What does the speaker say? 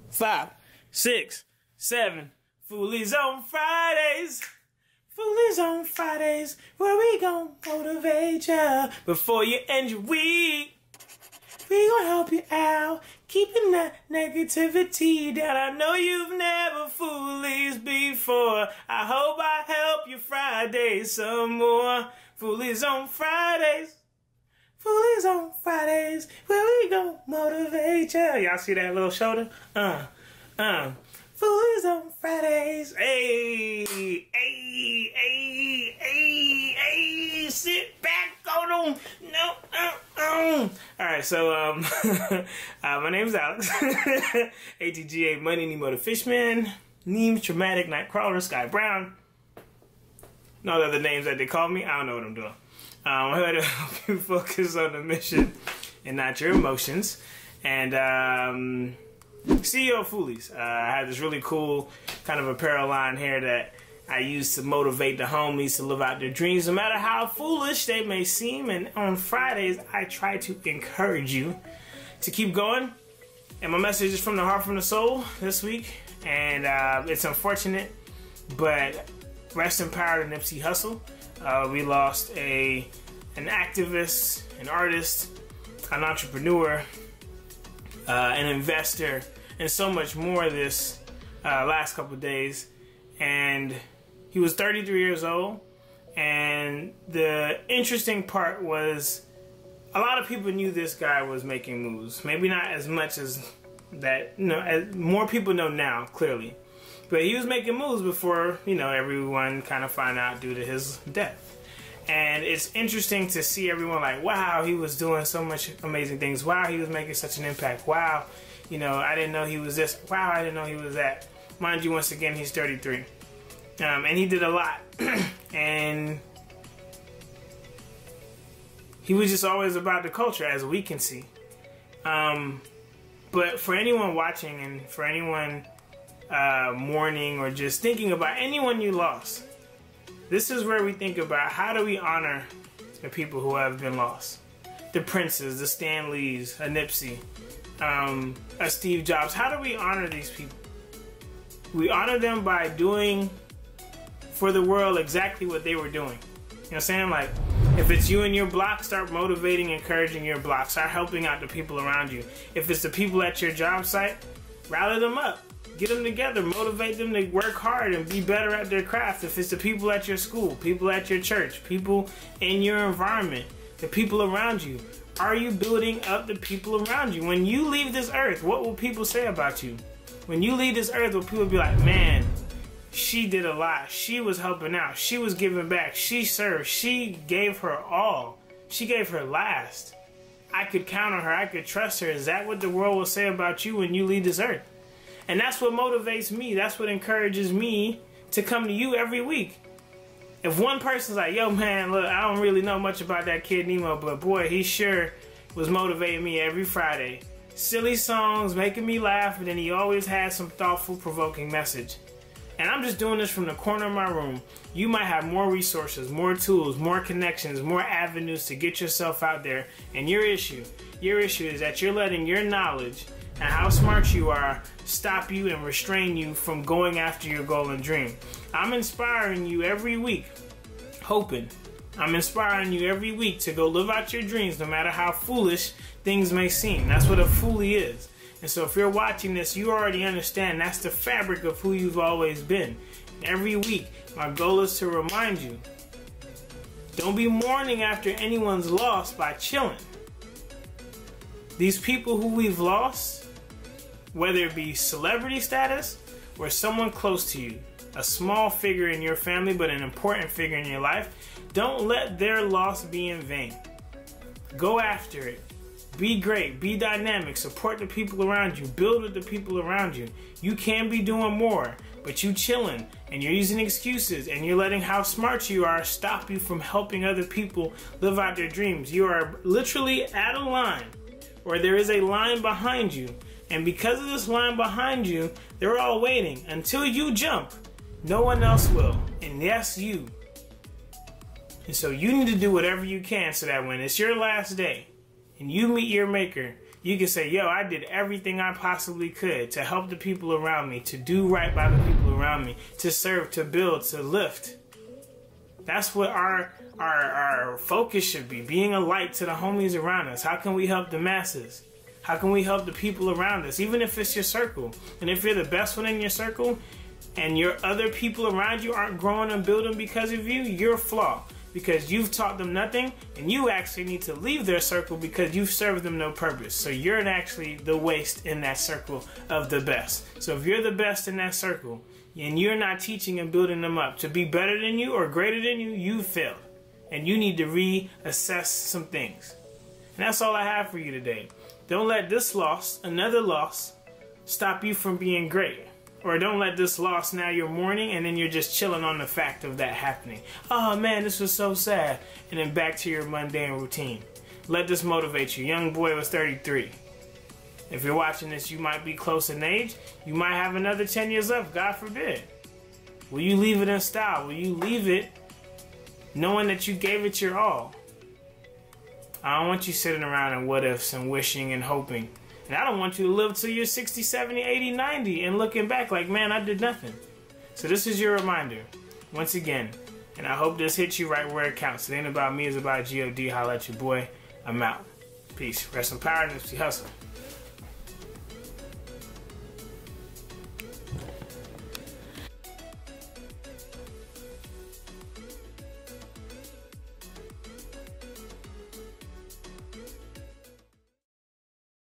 5, 6, 7. Foolies on Fridays. Foolies on Fridays, where we gon' motivate ya before you end your week. We gon' help you out, keeping that negativity down. I know you've never foolies before. I hope I help you Friday some more. Foolies on Fridays. Foolies on Fridays, where we gon' motivate ya. Y'all see that little shoulder? Foolies on Fridays. Hey, hey, hey, hey, hey. Sit back on them. No, Alright, so, my name's Alex. ATGA Money, Nemo the Fishman, Neems, Traumatic, Nightcrawler, Sky Brown. No other names that they call me. I don't know what I'm doing. I'm here to help you focus on the mission and not your emotions. And, CEO of Foolies. I have this really cool kind of apparel line here that I use to motivate the homies to live out their dreams, no matter how foolish they may seem. And on Fridays, I try to encourage you to keep going. And my message is from the heart, from the soul this week. And it's unfortunate, but rest in power to Nipsey Hussle. We lost an activist, an artist, an entrepreneur, an investor, and so much more this last couple of days. And he was 33 years old. And the interesting part was a lot of people knew this guy was making moves. Maybe not as much as that, as more people know now, clearly. But he was making moves before, everyone kind of found out due to his death. And it's interesting to see everyone like, wow, he was doing so much amazing things. Wow, he was making such an impact. Wow, I didn't know he was this. Wow, I didn't know he was that. Mind you, once again, he's 33. And he did a lot. And he was just always about the culture, as we can see. But for anyone watching and for anyone mourning or just thinking about anyone you lost, this is where we think about how do we honor the people who have been lost. The Princes, the Stan Lees, a Nipsey, a Steve Jobs. How do we honor these people? We honor them by doing for the world exactly what they were doing. You know what I'm saying? Like, if it's you and your block, start motivating, encouraging your block. Start helping out the people around you. If it's the people at your job site, rally them up. Get them together, motivate them to work hard and be better at their craft. If it's the people at your school, people at your church, people in your environment, the people around you, are you building up the people around you? When you leave this earth, what will people say about you? When you leave this earth, will people be like, man, she did a lot. She was helping out. She was giving back. She served. She gave her all. She gave her last. I could count on her. I could trust her. Is that what the world will say about you when you leave this earth? And that's what motivates me. That's what encourages me to come to you every week. If one person's like, yo, man, look, I don't really know much about that kid Nemo, but boy, he sure was motivating me every Friday. Silly songs, making me laugh, and then he always has some thoughtful, provoking message. And I'm just doing this from the corner of my room. You might have more resources, more tools, more connections, more avenues to get yourself out there. And your issue is that you're letting your knowledge and how smart you are stop you and restrain you from going after your goal and dream. I'm inspiring you every week, I'm inspiring you every week to go live out your dreams no matter how foolish things may seem. That's what a foolie is. And so if you're watching this, you already understand that's the fabric of who you've always been. Every week, my goal is to remind you, don't be mourning after anyone's loss by chilling. These people who we've lost, whether it be celebrity status or someone close to you, a small figure in your family but an important figure in your life, don't let their loss be in vain. Go after it. Be great. Be dynamic. Support the people around you. Build with the people around you. You can be doing more, but you chilling and you're using excuses and you're letting how smart you are stop you from helping other people live out their dreams. You are literally at a line, or there is a line behind you. And because of this line behind you, they're all waiting. Until you jump, no one else will. And yes, you. And so you need to do whatever you can so that when it's your last day and you meet your maker, You can say, yo, I did everything I possibly could to help the people around me, to do right by the people around me, to serve, to build, to lift. That's what our focus should be, being a light to the homies around us. How can we help the masses? How can we help the people around us, even if it's your circle? And if you're the best one in your circle and your other people around you aren't growing and building because of you, you're flawed. Because you've taught them nothing, and you actually need to leave their circle because you've served them no purpose. So you're actually the waste in that circle of the best. So if you're the best in that circle, and you're not teaching and building them up to be better than you or greater than you, you failed. And you need to reassess some things. And that's all I have for you today. Don't let this loss, another loss, stop you from being great. Or don't let this loss, now you're mourning and then you're just chilling on the fact of that happening. Oh man, this was so sad. And then back to your mundane routine. Let this motivate you. Young boy was 33. If you're watching this, you might be close in age. You might have another 10 years left, God forbid. Will you leave it in style? Will you leave it knowing that you gave it your all? I don't want you sitting around in what ifs and wishing and hoping. And I don't want you to live till you're 60, 70, 80, 90 and looking back like, man, I did nothing. So this is your reminder, once again. And I hope this hits you right where it counts. It ain't about me, it's about G.O.D. Holla at your boy. I'm out. Peace. Rest in power, Nipsey Hussle.